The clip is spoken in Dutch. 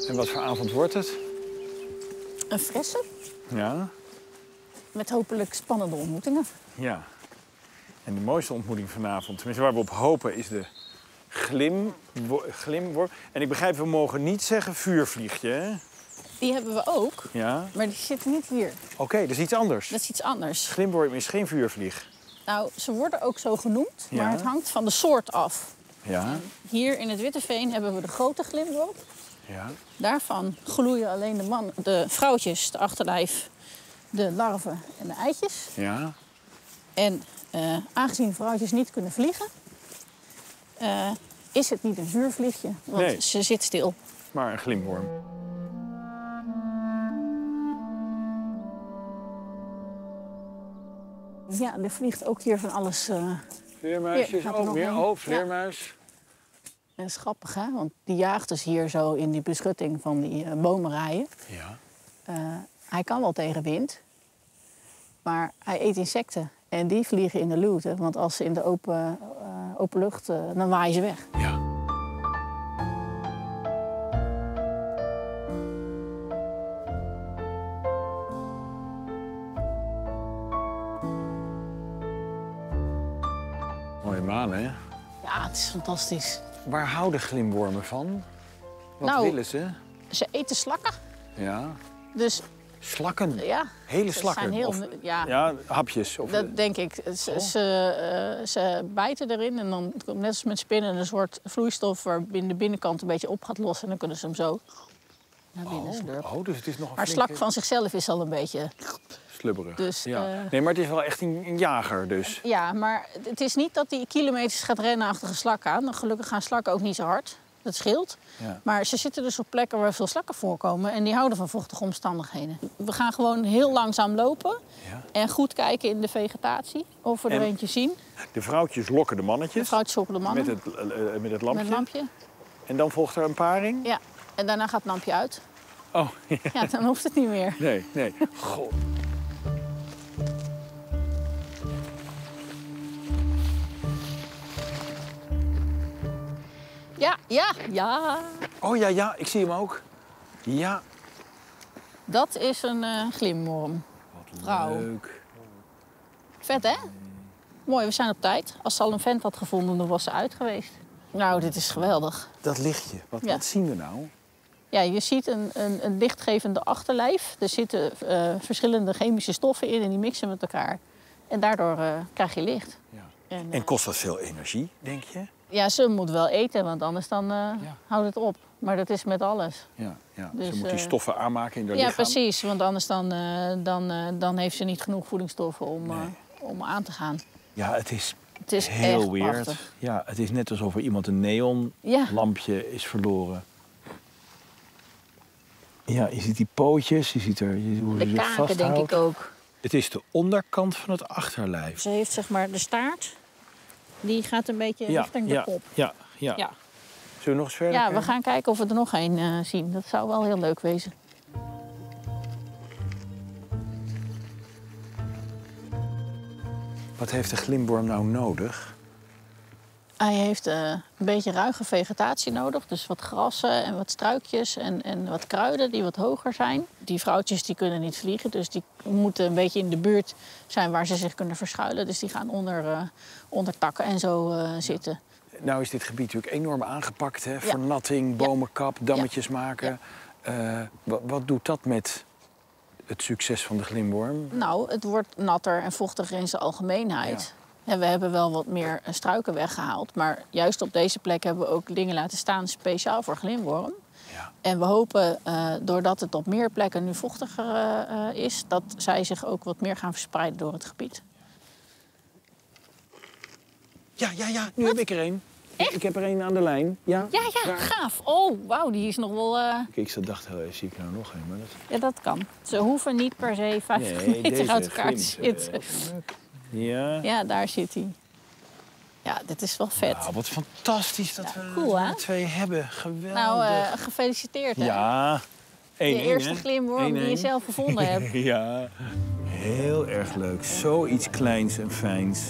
En wat voor avond wordt het? Een frisse. Ja. Met hopelijk spannende ontmoetingen. Ja. En de mooiste ontmoeting vanavond, tenminste waar we op hopen, is de glimworm. En ik begrijp, we mogen niet zeggen vuurvliegje, hè? Die hebben we ook, Ja. maar die zitten niet hier. Oké, dat is iets anders. Dat is iets anders. Glimworm is geen vuurvlieg. Nou, ze worden ook zo genoemd, Ja. maar het hangt van de soort af. Ja. Hier in het Witteveen hebben we de grote glimworm. Ja. Daarvan gloeien alleen de vrouwtjes, de achterlijf, de larven en de eitjes. Ja. En aangezien vrouwtjes niet kunnen vliegen, is het niet een vuurvliegje, want Nee. ze zit stil. Maar een glimworm. Ja, er vliegt ook hier van alles. Vleermuisjes, Hier, gaat er oh, nog meer. een. Oh, vleermuis. Dat is grappig, hè? Want die jaagt dus hier zo in die beschutting van die bomenrijen. Ja. Hij kan wel tegen wind, maar hij eet insecten. En die vliegen in de luwte, want als ze in de open lucht, dan waaien ze weg. Ja. Mooie maan, hè? Ja, het is fantastisch. Waar houden glimwormen van? Wat Nou, willen ze? Ze eten slakken, Ja. dus Slakken? ja. Hele ze slakken? zijn heel, Of, ja, ja, hapjes? Of, dat denk ik. Ze bijten erin en dan komt net als met spinnen een soort vloeistof waar de binnenkant een beetje op gaat lossen. En dan kunnen ze hem zo naar binnen slurpen. oh, dus het is nog een Maar flinke- slak van zichzelf is al een beetje. slubberig. Dus, ja. Nee, maar het is wel echt een jager dus. Ja, maar het is niet dat hij kilometers gaat rennen achter een slak aan. Gelukkig gaan slakken ook niet zo hard. Dat scheelt. Ja. Maar ze zitten dus op plekken waar veel slakken voorkomen. En die houden van vochtige omstandigheden. We gaan gewoon heel langzaam lopen. Ja. En goed kijken in de vegetatie. Of we er En eentje zien. De vrouwtjes lokken de De mannetjes vrouwtjes zoeken de mannen. met het lampje. Met het lampje. En dan volgt er een paring? Ja. En daarna gaat het lampje uit. Oh, Ja, dan hoeft het niet meer. nee, nee. God. Ja, ja, ja. Oh ja, ja, ik zie hem ook. Ja. Dat is een glimworm. Wat Vrouw. leuk. Vet, hè? Mooi, we zijn op tijd. Als ze al een vent had gevonden, dan was ze uit geweest. Nou, dit is geweldig. Dat lichtje, wat, Ja. wat zien we nou? Ja, je ziet een lichtgevende achterlijf. Er zitten verschillende chemische stoffen in en die mixen met elkaar. En daardoor krijg je licht. Ja. En, En kost dat veel energie, denk je? ja, ze moet wel eten, want anders dan houdt het op. Maar dat is met alles. Ja, ja. Dus, Ze moet die stoffen aanmaken in haar Ja, lichaam. precies. Want anders dan heeft ze niet genoeg voedingsstoffen Nee. om aan te gaan. Ja, het is Het is heel echt weird. prachtig. Ja, het is net alsof er iemand een Ja. neonlampje is verloren. Ja, je ziet die pootjes, je ziet hoe ze De zich kaken vasthoudt. denk ik ook. Het is de onderkant van het achterlijf. Ze heeft zeg maar de staart. Die gaat een beetje richting de ja, kop. ja, ja. Ja. Zullen we nog eens verder Ja, we kijken? gaan kijken of we er nog een zien. Dat zou wel heel leuk wezen. Wat heeft de glimworm nou nodig? Hij heeft een beetje ruige vegetatie nodig. Dus wat grassen en wat struikjes en wat kruiden die wat hoger zijn. Die vrouwtjes die kunnen niet vliegen, dus die moeten een beetje in de buurt zijn waar ze zich kunnen verschuilen. Dus die gaan onder takken en zo zitten. Nou is dit gebied natuurlijk enorm aangepakt, hè? Vernatting, bomenkap, dammetjes maken. Wat doet dat met het succes van de glimworm? Nou, het wordt natter en vochtiger in zijn algemeenheid. En we hebben wel wat meer struiken weggehaald. Maar juist op deze plek hebben we ook dingen laten staan speciaal voor glimworm. Ja. En we hopen, doordat het op meer plekken nu vochtiger is... dat zij zich ook wat meer gaan verspreiden door het gebied. Ja, nu heb ik er een. Ik heb er een aan de lijn. Ja, Ja, gaaf. Oh, wauw, die is nog wel... Ik dacht, zie ik nou nog een? Maar dat... Ja, dat kan. Ze hoeven niet per se 50 Nee, meter deze uit elkaar te glimt, zitten. Ja. Ja, daar zit hij. Ja, dit is wel vet. Nou, wat fantastisch dat Ja, we cool, hè? er twee hebben. Geweldig. Nou, gefeliciteerd, hè? Ja. Je 1-1, eerste hè? glimworm die je 1-1. zelf gevonden hebt. Ja. Heel erg leuk. Zoiets kleins en fijns.